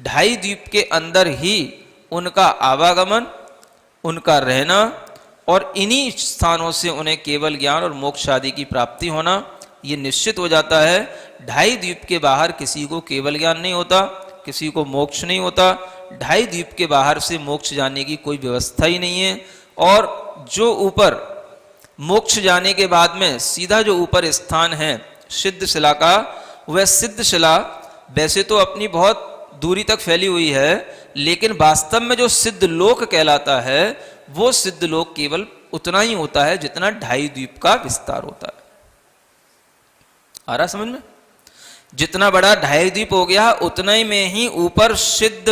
ढाई द्वीप के अंदर ही उनका आवागमन, उनका रहना और इन्हीं स्थानों से उन्हें केवल ज्ञान और मोक्ष आदि की प्राप्ति होना ये निश्चित हो जाता है। ढाई द्वीप के बाहर किसी को केवल ज्ञान नहीं होता, किसी को मोक्ष नहीं होता। ढाई द्वीप के बाहर से मोक्ष जाने की कोई व्यवस्था ही नहीं है। और जो ऊपर मोक्ष जाने के बाद में सीधा जो ऊपर स्थान है सिद्ध शिला का, वह सिद्ध शिला वैसे तो अपनी बहुत दूरी तक फैली हुई है, लेकिन वास्तव में जो सिद्ध लोक कहलाता है वो सिद्ध लोक केवल उतना ही होता है जितना ढाई द्वीप का विस्तार होता है। आ रहा समझ में? जितना बड़ा ढाई द्वीप हो गया उतने में ही ऊपर सिद्ध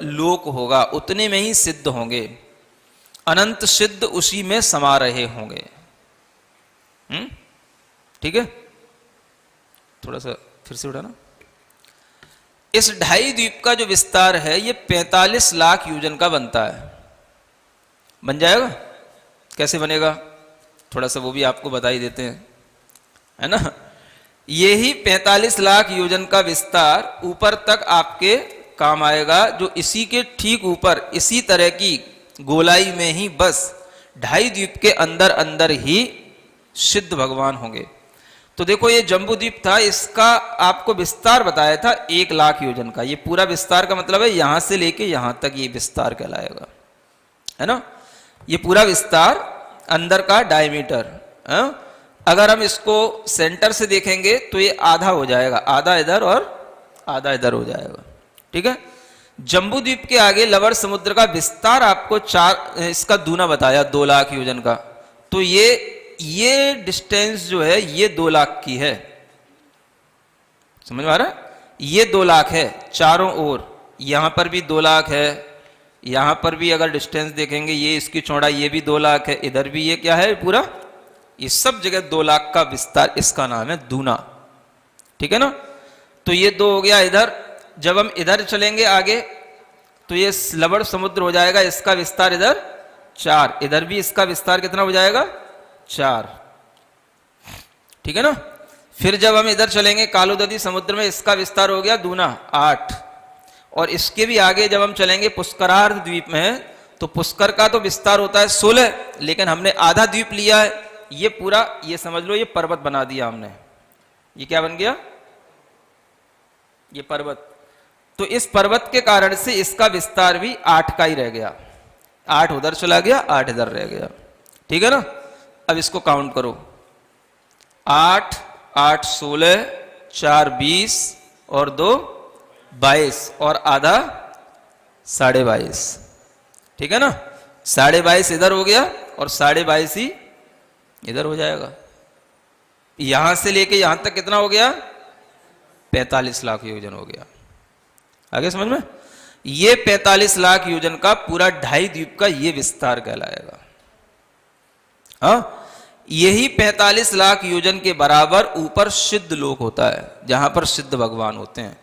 लोक होगा, उतने में ही सिद्ध होंगे, अनंत सिद्ध उसी में समा रहे होंगे। ठीक है, थोड़ा सा फिर से उठाना। इस ढाई द्वीप का जो विस्तार है ये 45 लाख योजन का बनता है। बन जाएगा? कैसे बनेगा थोड़ा सा वो भी आपको बता ही देते हैं, है ना। यही 45 लाख योजन का विस्तार ऊपर तक आपके काम आएगा, जो इसी के ठीक ऊपर इसी तरह की गोलाई में ही बस ढाई द्वीप के अंदर अंदर ही सिद्ध भगवान होंगे। तो देखो ये जम्बू द्वीप था, इसका आपको विस्तार बताया था 1 लाख योजन का। ये पूरा विस्तार का मतलब है यहां से लेके यहां तक ये विस्तार कहलाएगा, है ना। ये पूरा विस्तार अंदर का डायमीटर, अगर हम इसको सेंटर से देखेंगे तो ये आधा हो जाएगा, आधा इधर और आधा इधर हो जाएगा। ठीक है। जम्बू द्वीप के आगे लवण समुद्र का विस्तार आपको इसका दूना बताया 2 लाख योजन का। तो ये डिस्टेंस जो है ये 2 लाख की है, समझ में आ रहा है। ये 2 लाख है चारों ओर, यहां पर भी 2 लाख है, यहां पर भी अगर डिस्टेंस देखेंगे ये इसकी चौड़ाई ये भी 2 लाख है, इधर भी ये क्या है पूरा, ये सब जगह 2 लाख का विस्तार, इसका नाम है दूना। ठीक है ना। तो ये 2 हो गया इधर। जब हम इधर चलेंगे आगे तो ये लवण समुद्र हो जाएगा, इसका विस्तार इधर 4, इधर भी इसका विस्तार कितना हो जाएगा 4। ठीक है ना। फिर जब हम इधर चलेंगे कालोदधी समुद्र में, इसका विस्तार हो गया दूना 8। और इसके भी आगे जब हम चलेंगे पुष्करार्ध द्वीप में, तो पुष्कर का तो विस्तार होता है 16, लेकिन हमने आधा द्वीप लिया है। ये पूरा ये समझ लो ये पर्वत बना दिया हमने। ये क्या बन गया, ये पर्वत। तो इस पर्वत के कारण से इसका विस्तार भी 8 का ही रह गया, 8 उधर चला गया, 8 इधर रह गया। ठीक है ना। अब इसको काउंट करो, 8 8 16, 4 20 और 2 22 और आधा 22.5। ठीक है ना। 22.5 इधर हो गया और 22.5 ही इधर हो जाएगा। यहां से लेके यहां तक कितना हो गया 45 लाख योजन हो गया। आगे समझ में। ये 45 लाख योजन का पूरा ढाई द्वीप का ये विस्तार कहलाएगा। हाँ, यही 45 लाख योजन के बराबर ऊपर सिद्ध लोक होता है, जहां पर सिद्ध भगवान होते हैं।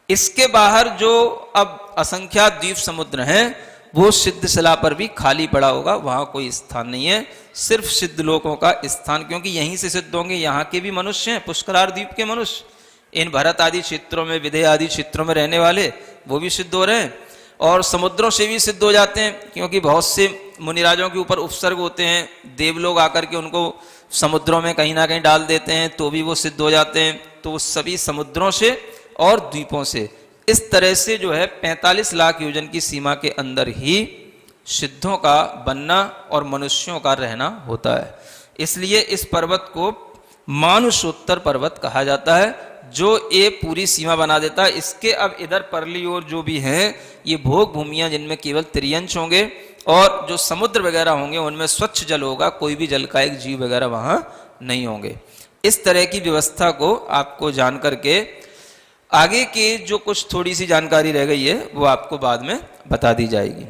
इसके बाहर जो अब असंख्यात द्वीप समुद्र हैं वो सिद्ध शिला पर भी खाली पड़ा होगा, वहां कोई स्थान नहीं है, सिर्फ सिद्ध लोकों का स्थान, क्योंकि यहीं से सिद्ध होंगे। यहाँ के भी मनुष्य हैं, पुष्करार द्वीप के मनुष्य, इन भरत आदि क्षेत्रों में, विदेह आदि क्षेत्रों में रहने वाले वो भी सिद्ध हो रहे हैं, और समुद्रों से भी सिद्ध हो जाते हैं, क्योंकि बहुत से मुनिराजों के ऊपर उपसर्ग होते हैं, देवलोग आकर के उनको समुद्रों में कहीं ना कहीं डाल देते हैं तो भी वो सिद्ध हो जाते हैं। तो सभी समुद्रों से और द्वीपों से इस तरह से जो है 45 लाख योजन की सीमा के अंदर ही सिद्धों का बनना और मनुष्यों का रहना होता है। इसलिए इस पर्वत को मानुषोत्तर पर्वत कहा जाता है, जो ये पूरी सीमा बना देता है। इसके अब इधर परली ओर जो भी हैं ये भोग भूमियां, जिनमें केवल त्रियंश होंगे, और जो समुद्र वगैरह होंगे उनमें स्वच्छ जल होगा, कोई भी जल का एक जीव वगैरह वहां नहीं होंगे। इस तरह की व्यवस्था को आपको जान करके आगे के जो कुछ थोड़ी सी जानकारी रह गई है वो आपको बाद में बता दी जाएगी।